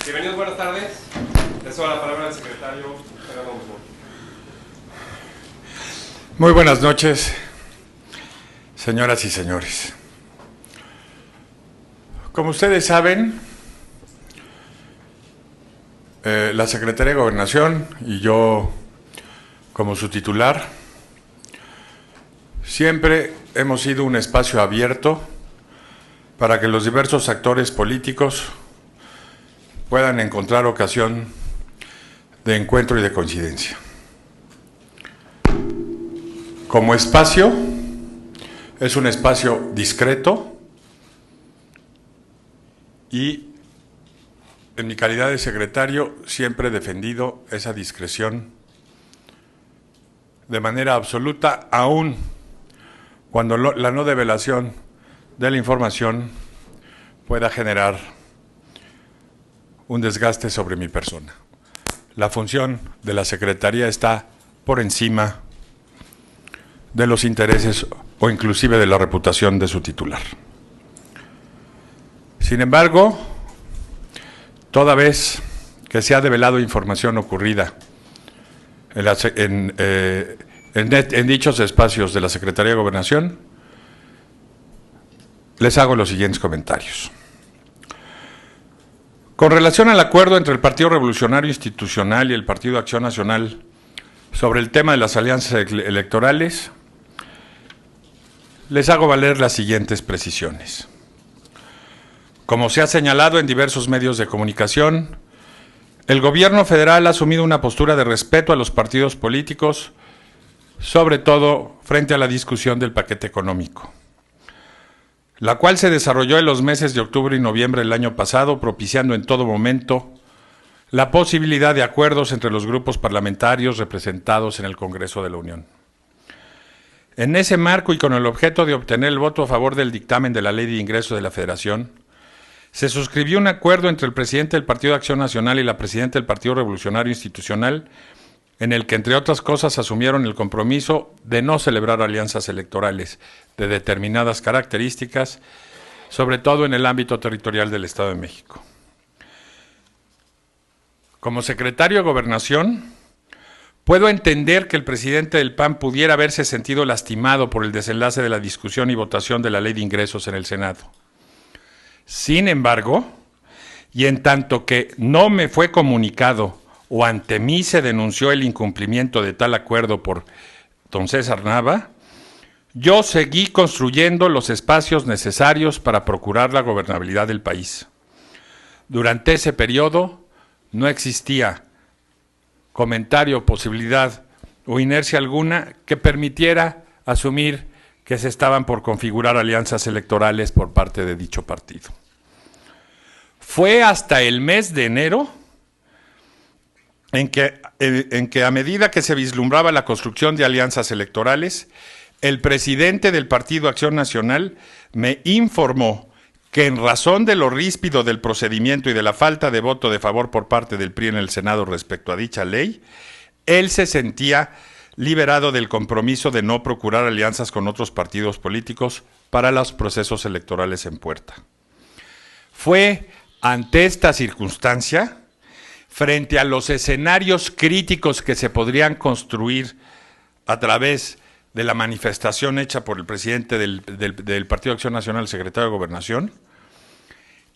Bienvenidos, buenas tardes. Les doy la palabra al secretario Fernando Guzmán. Muy buenas noches, señoras y señores. Como ustedes saben, la Secretaría de Gobernación y yo, como su titular, siempre hemos sido un espacio abierto para que los diversos actores políticos puedan encontrar ocasión de encuentro y de coincidencia. Como espacio, es un espacio discreto y, en mi calidad de secretario, siempre he defendido esa discreción de manera absoluta, aún cuando la no develación de la información pueda generar un desgaste sobre mi persona. La función de la Secretaría está por encima de los intereses o inclusive de la reputación de su titular. Sin embargo, toda vez que se ha develado información ocurrida en dichos espacios de la Secretaría de Gobernación, les hago los siguientes comentarios. Con relación al acuerdo entre el Partido Revolucionario Institucional y el Partido Acción Nacional sobre el tema de las alianzas electorales, les hago valer las siguientes precisiones. Como se ha señalado en diversos medios de comunicación, el Gobierno federal ha asumido una postura de respeto a los partidos políticos, sobre todo frente a la discusión del paquete económico, la cual se desarrolló en los meses de octubre y noviembre del año pasado, propiciando en todo momento la posibilidad de acuerdos entre los grupos parlamentarios representados en el Congreso de la Unión. En ese marco y con el objeto de obtener el voto a favor del dictamen de la Ley de Ingreso de la Federación, se suscribió un acuerdo entre el presidente del Partido de Acción Nacional y la presidenta del Partido Revolucionario Institucional, en el que, entre otras cosas, asumieron el compromiso de no celebrar alianzas electorales de determinadas características, sobre todo en el ámbito territorial del Estado de México. Como secretario de Gobernación, puedo entender que el presidente del PAN pudiera haberse sentido lastimado por el desenlace de la discusión y votación de la Ley de Ingresos en el Senado. Sin embargo, y en tanto que no me fue comunicado o ante mí se denunció el incumplimiento de tal acuerdo por don César Nava, yo seguí construyendo los espacios necesarios para procurar la gobernabilidad del país. Durante ese periodo no existía comentario, posibilidad o inercia alguna que permitiera asumir que se estaban por configurar alianzas electorales por parte de dicho partido. Fue hasta el mes de enero en que a medida que se vislumbraba la construcción de alianzas electorales, el presidente del Partido Acción Nacional me informó que en razón de lo ríspido del procedimiento y de la falta de voto de favor por parte del PRI en el Senado respecto a dicha ley, él se sentía liberado del compromiso de no procurar alianzas con otros partidos políticos para los procesos electorales en puerta. Fue ante esta circunstancia, frente a los escenarios críticos que se podrían construir a través de la manifestación hecha por el presidente del Partido de Acción Nacional, el secretario de Gobernación,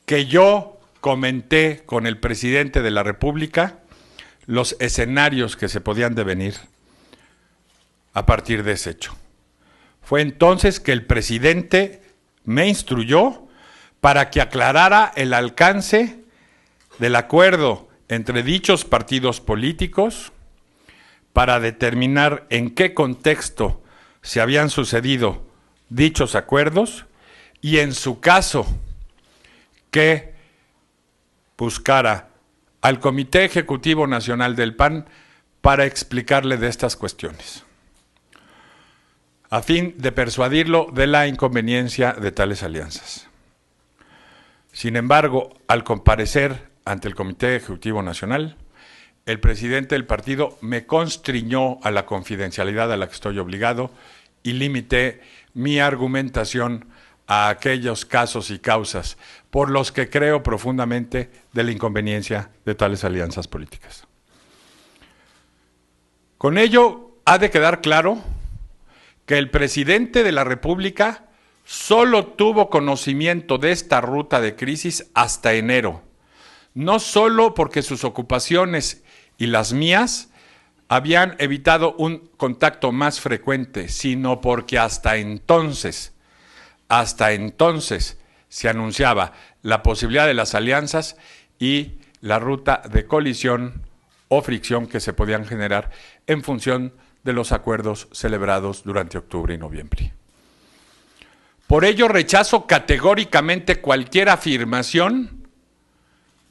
que yo comenté con el presidente de la República los escenarios que se podían devenir a partir de ese hecho. Fue entonces que el presidente me instruyó para que aclarara el alcance del acuerdo entre dichos partidos políticos para determinar en qué contexto se habían sucedido dichos acuerdos y, en su caso, que buscara al Comité Ejecutivo Nacional del PAN para explicarle de estas cuestiones, a fin de persuadirlo de la inconveniencia de tales alianzas. Sin embargo, al comparecer ante el Comité Ejecutivo Nacional, el presidente del partido me constriñó a la confidencialidad a la que estoy obligado y limité mi argumentación a aquellos casos y causas por los que creo profundamente de la inconveniencia de tales alianzas políticas. Con ello ha de quedar claro que el presidente de la República solo tuvo conocimiento de esta ruta de crisis hasta enero, no solo porque sus ocupaciones y las mías habían evitado un contacto más frecuente, sino porque hasta entonces se anunciaba la posibilidad de las alianzas y la ruta de colisión o fricción que se podían generar en función de los acuerdos celebrados durante octubre y noviembre. Por ello rechazo categóricamente cualquier afirmación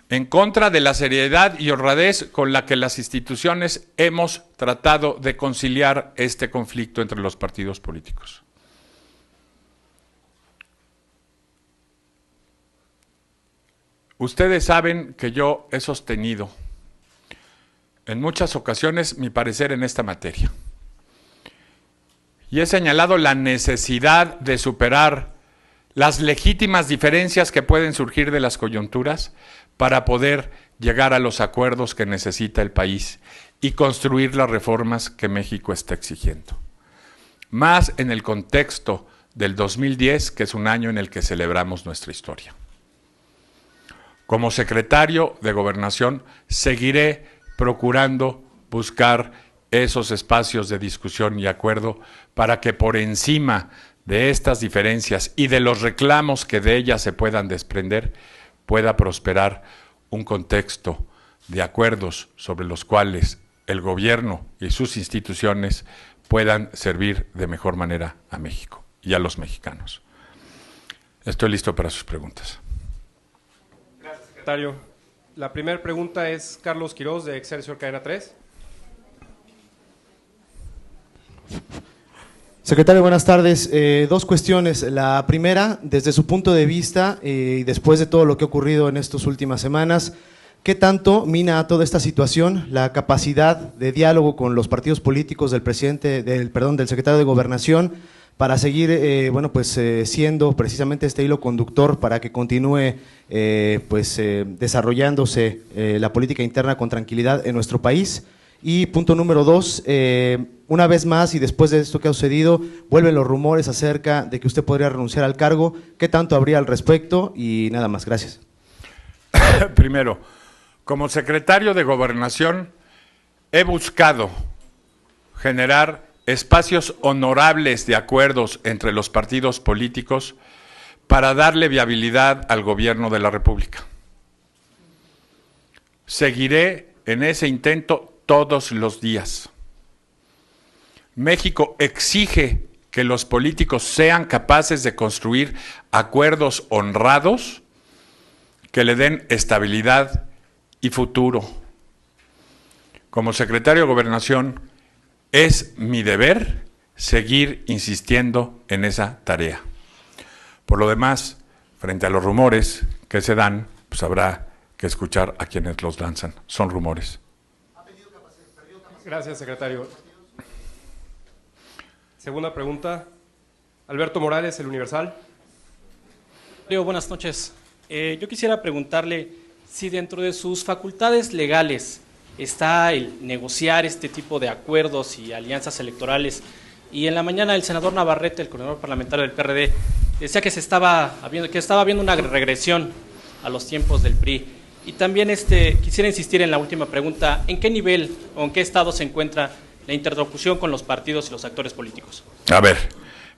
en contra de la seriedad y honradez con la que las instituciones hemos tratado de conciliar este conflicto entre los partidos políticos. Ustedes saben que yo he sostenido en muchas ocasiones mi parecer en esta materia. Y he señalado la necesidad de superar las legítimas diferencias que pueden surgir de las coyunturas para poder llegar a los acuerdos que necesita el país y construir las reformas que México está exigiendo. Más en el contexto del 2010, que es un año en el que celebramos nuestra historia. Como secretario de Gobernación, seguiré procurando buscar esos espacios de discusión y acuerdo para que por encima de estas diferencias y de los reclamos que de ellas se puedan desprender, pueda prosperar un contexto de acuerdos sobre los cuales el gobierno y sus instituciones puedan servir de mejor manera a México y a los mexicanos. Estoy listo para sus preguntas. Gracias, secretario. La primera pregunta es Carlos Quirós, de Excelsior Cadena 3. Secretario, buenas tardes. Dos cuestiones. La primera, desde su punto de vista y después de todo lo que ha ocurrido en estas últimas semanas, ¿qué tanto mina a toda esta situación la capacidad de diálogo con los partidos políticos del del secretario de Gobernación para seguir siendo precisamente este hilo conductor para que continúe desarrollándose la política interna con tranquilidad en nuestro país? Y punto número dos, una vez más y después de esto que ha sucedido, vuelven los rumores acerca de que usted podría renunciar al cargo. ¿Qué tanto habría al respecto? Y nada más, gracias. Primero, como secretario de Gobernación, he buscado generar espacios honorables de acuerdos entre los partidos políticos para darle viabilidad al gobierno de la República. Seguiré en ese intento todos los días. México exige que los políticos sean capaces de construir acuerdos honrados que le den estabilidad y futuro. Como secretario de Gobernación, es mi deber seguir insistiendo en esa tarea. Por lo demás, frente a los rumores que se dan, pues habrá que escuchar a quienes los lanzan. Son rumores. Gracias, secretario. Segunda pregunta, Alberto Morales, El Universal. Buenas noches. Yo quisiera preguntarle si dentro de sus facultades legales está el negociar este tipo de acuerdos y alianzas electorales. Y en la mañana el senador Navarrete, el coordinador parlamentario del PRD, decía que estaba habiendo una regresión a los tiempos del PRI. Y también quisiera insistir en la última pregunta, ¿en qué nivel o en qué estado se encuentra la interlocución con los partidos y los actores políticos? A ver,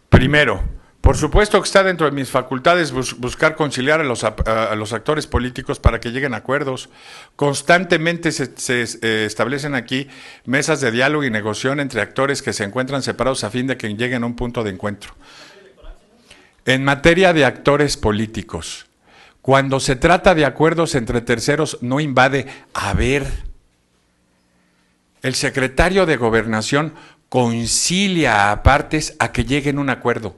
primero, por supuesto que está dentro de mis facultades buscar conciliar a los actores políticos para que lleguen a acuerdos. Constantemente se establecen aquí mesas de diálogo y negociación entre actores que se encuentran separados a fin de que lleguen a un punto de encuentro. En materia de actores políticos, cuando se trata de acuerdos entre terceros, no invade. A ver, el secretario de Gobernación concilia a partes a que lleguen a un acuerdo.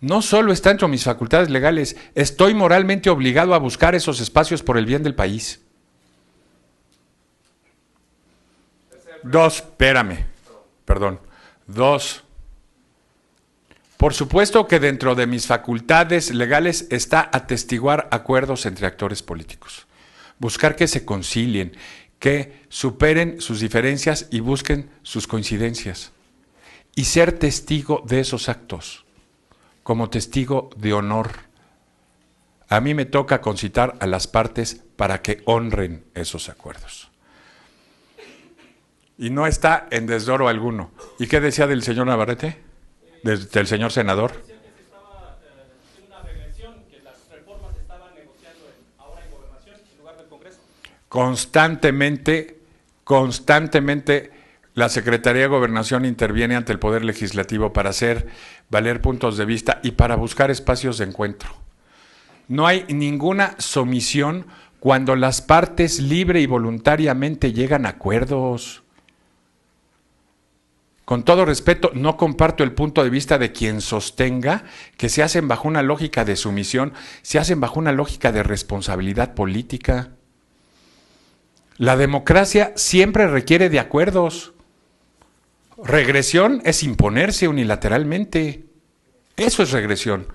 No solo está dentro de mis facultades legales, estoy moralmente obligado a buscar esos espacios por el bien del país. Dos, Por supuesto que dentro de mis facultades legales está atestiguar acuerdos entre actores políticos, buscar que se concilien, que superen sus diferencias y busquen sus coincidencias, y ser testigo de esos actos, como testigo de honor. A mí me toca concitar a las partes para que honren esos acuerdos. Y no está en desdoro alguno. ¿Y qué decía del señor Navarrete? Del señor senador. Decía que se estaba haciendo una regresión, que las reformas se estaban negociando ahora en Gobernación en lugar del Congreso. Constantemente la Secretaría de Gobernación interviene ante el Poder Legislativo para hacer valer puntos de vista y para buscar espacios de encuentro. No hay ninguna sumisión cuando las partes libre y voluntariamente llegan a acuerdos. Con todo respeto, no comparto el punto de vista de quien sostenga que se hacen bajo una lógica de sumisión, se hacen bajo una lógica de responsabilidad política. La democracia siempre requiere de acuerdos. Regresión es imponerse unilateralmente. Eso es regresión.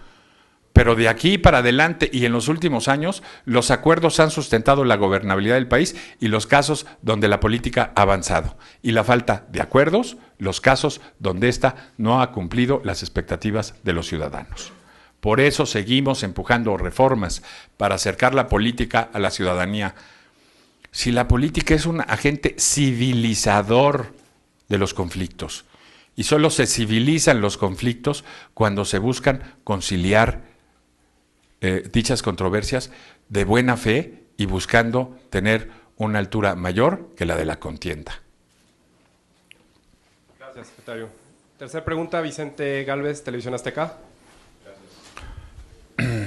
Pero de aquí para adelante y en los últimos años, los acuerdos han sustentado la gobernabilidad del país y los casos donde la política ha avanzado. Y la falta de acuerdos, los casos donde ésta no ha cumplido las expectativas de los ciudadanos. Por eso seguimos empujando reformas para acercar la política a la ciudadanía. Si la política es un agente civilizador de los conflictos, y solo se civilizan los conflictos cuando se buscan conciliar dichas controversias de buena fe y buscando tener una altura mayor que la de la contienda. Gracias, secretario. Tercera pregunta, Vicente Gálvez, Televisión Azteca.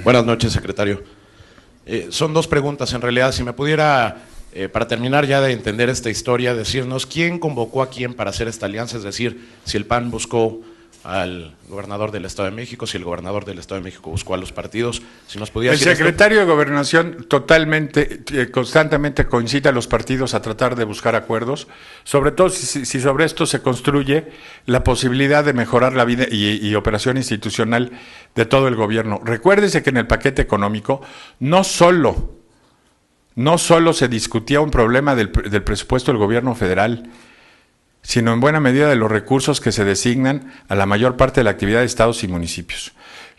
Buenas noches, secretario. Son dos preguntas, en realidad. Si me pudiera, para terminar ya de entender esta historia, decirnos quién convocó a quién para hacer esta alianza, es decir, si el PAN buscó al gobernador del Estado de México, si el gobernador del Estado de México buscó a los partidos, si nos pudiera decir. El secretario de Gobernación constantemente coincide a los partidos a tratar de buscar acuerdos, sobre todo si sobre esto se construye la posibilidad de mejorar la vida y operación institucional de todo el gobierno. Recuérdese que en el paquete económico no solo se discutía un problema del presupuesto del gobierno federal, sino en buena medida de los recursos que se designan a la mayor parte de la actividad de estados y municipios.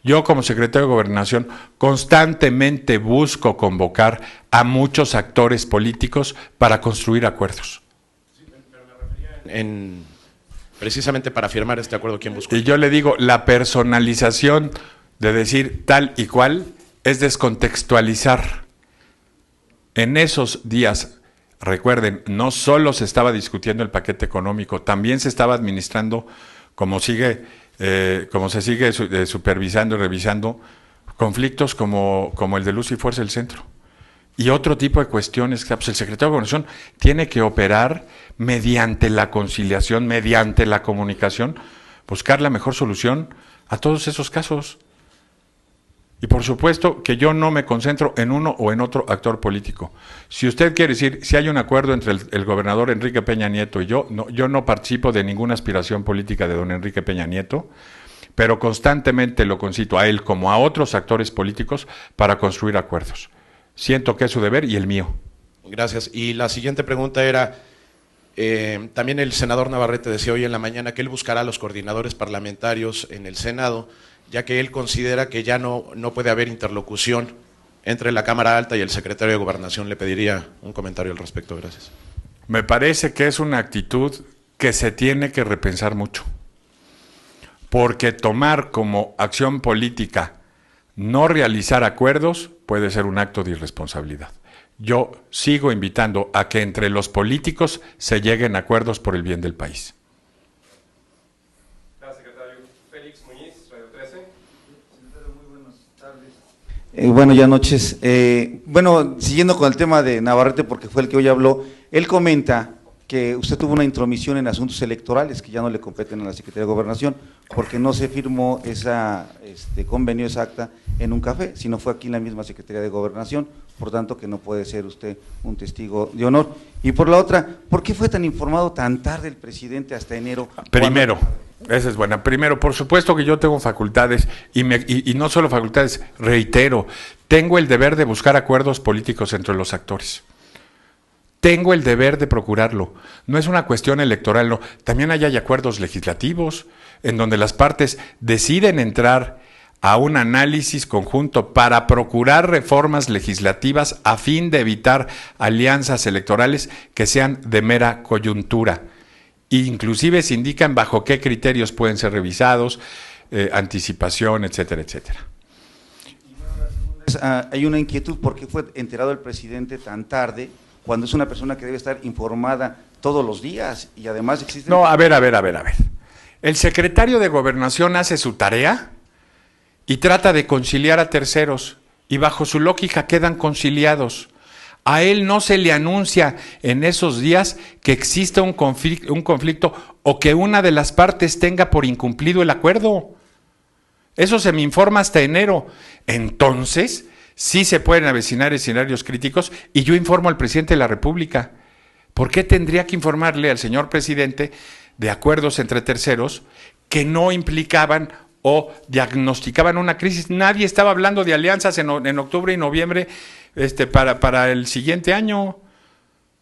Yo, como secretario de Gobernación, constantemente busco convocar a muchos actores políticos para construir acuerdos. Sí, pero me refería precisamente para firmar este acuerdo, ¿quién buscó? Y yo le digo, la personalización de decir tal y cual es descontextualizar. En esos días, recuerden, no solo se estaba discutiendo el paquete económico, también se estaba administrando, como se sigue supervisando y revisando, conflictos como el de Luz y Fuerza del Centro. Y otro tipo de cuestiones que pues, el secretario de Gobernación tiene que operar mediante la conciliación, mediante la comunicación, buscar la mejor solución a todos esos casos. Y por supuesto que yo no me concentro en uno o en otro actor político. Si usted quiere decir, si hay un acuerdo entre el gobernador Enrique Peña Nieto y yo no participo de ninguna aspiración política de don Enrique Peña Nieto, pero constantemente lo concito a él como a otros actores políticos para construir acuerdos. Siento que es su deber y el mío. Gracias. Y la siguiente pregunta era, también el senador Navarrete decía hoy en la mañana que él buscará a los coordinadores parlamentarios en el Senado, ya que él considera que ya no puede haber interlocución entre la Cámara Alta y el secretario de Gobernación. Le pediría un comentario al respecto. Gracias. Me parece que es una actitud que se tiene que repensar mucho, porque tomar como acción política no realizar acuerdos puede ser un acto de irresponsabilidad. Yo sigo invitando a que entre los políticos se lleguen a acuerdos por el bien del país. Buenas noches. Siguiendo con el tema de Navarrete, porque fue el que hoy habló, él comenta que usted tuvo una intromisión en asuntos electorales que ya no le competen a la Secretaría de Gobernación, porque no se firmó esa convenio, esa acta en un café, sino fue aquí en la misma Secretaría de Gobernación, por tanto que no puede ser usted un testigo de honor. Y por la otra, ¿por qué fue tan informado tan tarde el presidente hasta enero? Primero, Esa es buena. Primero, por supuesto que yo tengo facultades y no solo facultades, reitero, tengo el deber de buscar acuerdos políticos entre los actores. Tengo el deber de procurarlo. No es una cuestión electoral, no. También hay acuerdos legislativos en donde las partes deciden entrar a un análisis conjunto para procurar reformas legislativas a fin de evitar alianzas electorales que sean de mera coyuntura. Inclusive se indican bajo qué criterios pueden ser revisados, anticipación, etcétera, etcétera. Hay una inquietud, ¿por qué fue enterado el presidente tan tarde, cuando es una persona que debe estar informada todos los días? Y además existe... No, a ver. El secretario de Gobernación hace su tarea y trata de conciliar a terceros, y bajo su lógica quedan conciliados. A él no se le anuncia en esos días que exista un conflicto o que una de las partes tenga por incumplido el acuerdo. Eso se me informa hasta enero. Entonces, sí se pueden avecinar escenarios críticos y yo informo al presidente de la República. ¿Por qué tendría que informarle al señor presidente de acuerdos entre terceros que no implicaban o diagnosticaban una crisis? Nadie estaba hablando de alianzas en octubre y noviembre para el siguiente año.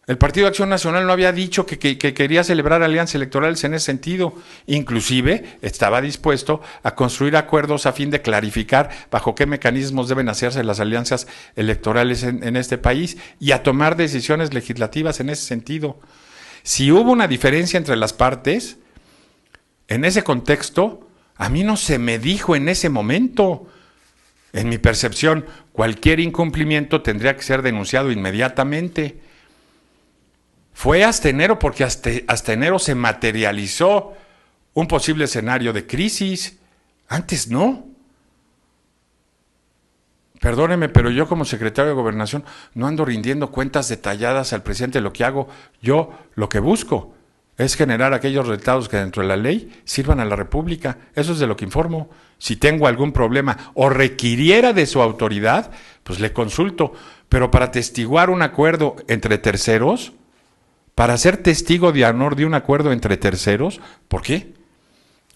El Partido de Acción Nacional no había dicho que quería celebrar alianzas electorales en ese sentido. Inclusive estaba dispuesto a construir acuerdos a fin de clarificar bajo qué mecanismos deben hacerse las alianzas electorales en este país y a tomar decisiones legislativas en ese sentido. Si hubo una diferencia entre las partes, en ese contexto, a mí no se me dijo en ese momento. En mi percepción, cualquier incumplimiento tendría que ser denunciado inmediatamente. Fue hasta enero, porque hasta enero se materializó un posible escenario de crisis. Antes no. Perdóneme, pero yo como secretario de Gobernación no ando rindiendo cuentas detalladas al presidente de lo que hago. Yo lo que busco es generar aquellos resultados que dentro de la ley sirvan a la República. Eso es de lo que informo. Si tengo algún problema o requiriera de su autoridad, pues le consulto. Pero para atestiguar un acuerdo entre terceros, para ser testigo de honor de un acuerdo entre terceros, ¿por qué?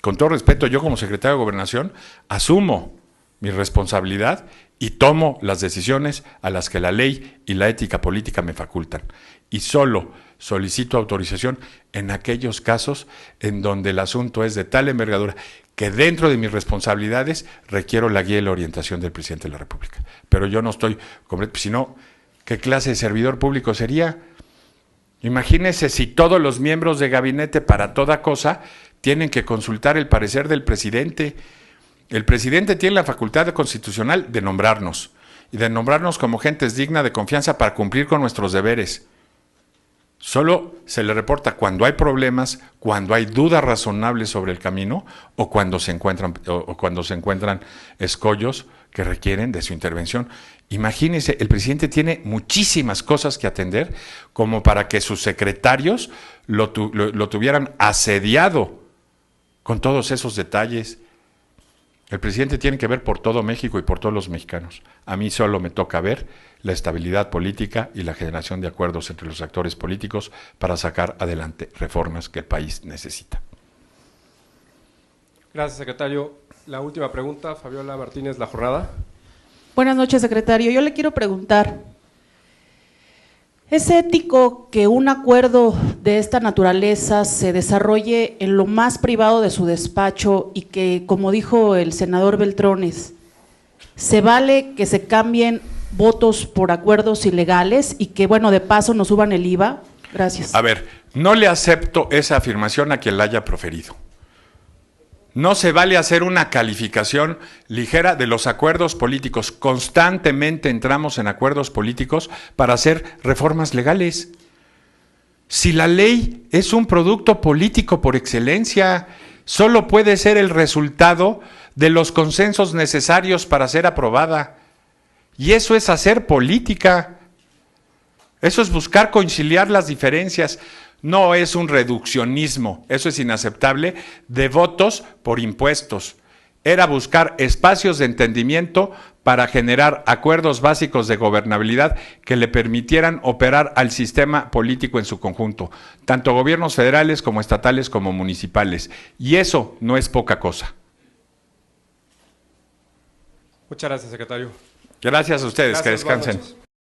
Con todo respeto, yo como secretario de Gobernación asumo mi responsabilidad y tomo las decisiones a las que la ley y la ética política me facultan. Y solo solicito autorización en aquellos casos en donde el asunto es de tal envergadura que dentro de mis responsabilidades requiero la guía y la orientación del presidente de la República. Pero yo no estoy, si no, ¿qué clase de servidor público sería? Imagínese si todos los miembros de gabinete para toda cosa tienen que consultar el parecer del presidente. El presidente tiene la facultad constitucional de nombrarnos y de nombrarnos como gentes dignas de confianza para cumplir con nuestros deberes. Solo se le reporta cuando hay problemas, cuando hay dudas razonables sobre el camino o cuando se encuentran escollos que requieren de su intervención. Imagínense, el presidente tiene muchísimas cosas que atender como para que sus secretarios lo tuvieran asediado con todos esos detalles. El presidente tiene que ver por todo México y por todos los mexicanos. A mí solo me toca ver la estabilidad política y la generación de acuerdos entre los actores políticos para sacar adelante reformas que el país necesita. Gracias, secretario. La última pregunta, Fabiola Martínez, La Jornada. Buenas noches, secretario. Yo le quiero preguntar, ¿es ético que un acuerdo de esta naturaleza se desarrolle en lo más privado de su despacho y que, como dijo el senador Beltrones, se vale que se cambien votos por acuerdos ilegales y que, bueno, de paso nos suban el IVA? Gracias. A ver, no le acepto esa afirmación a quien la haya proferido. No se vale hacer una calificación ligera de los acuerdos políticos. Constantemente entramos en acuerdos políticos para hacer reformas legales. Si la ley es un producto político por excelencia, solo puede ser el resultado de los consensos necesarios para ser aprobada. Y eso es hacer política. Eso es buscar conciliar las diferencias. No es un reduccionismo, eso es inaceptable, de votos por impuestos. era buscar espacios de entendimiento para generar acuerdos básicos de gobernabilidad que le permitieran operar al sistema político en su conjunto, tanto gobiernos federales como estatales como municipales. Y eso no es poca cosa. Muchas gracias, secretario. Gracias a ustedes, Gracias, que descansen. buenas noches.